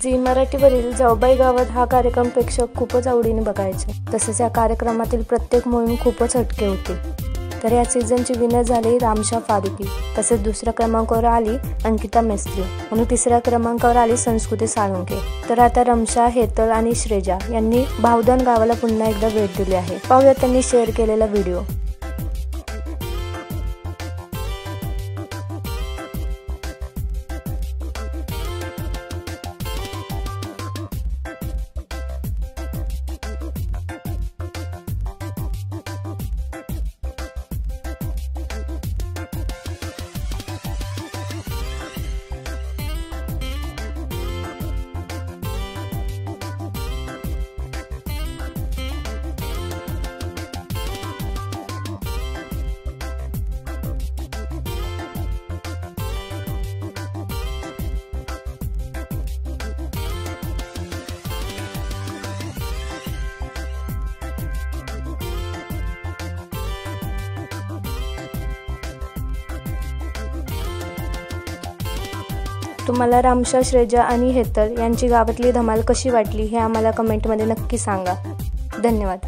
Zee मराठीवरील जाऊबाई गावात हा कार्यक्रम प्रेक्षक खूपच आवडीने बघायचे। तसेच या कार्यक्रमातील प्रत्येक मोहीम खूपच हटके होती। तर या सीझनची विनर झाली रामशा फारुकी। तसेच दुसऱ्या क्रमांकावर आली अंकिता मेस्त्री आणि तिसऱ्या क्रमांकावर आली संस्कृती साळुंखे। तर आता रमशा, हेतल आणि श्रेजा यांनी भावधन गावाला पुन्हा एकदा भेट दिली आहे। पाहूया त्यांनी शेअर केलेला व्हिडिओ। तुम्हाला रामशा, श्रेजा आणि हेतल यांची गावातली धमाल कशी वाटली हे आम्हाला कमेंटमध्ये नक्की सांगा। धन्यवाद।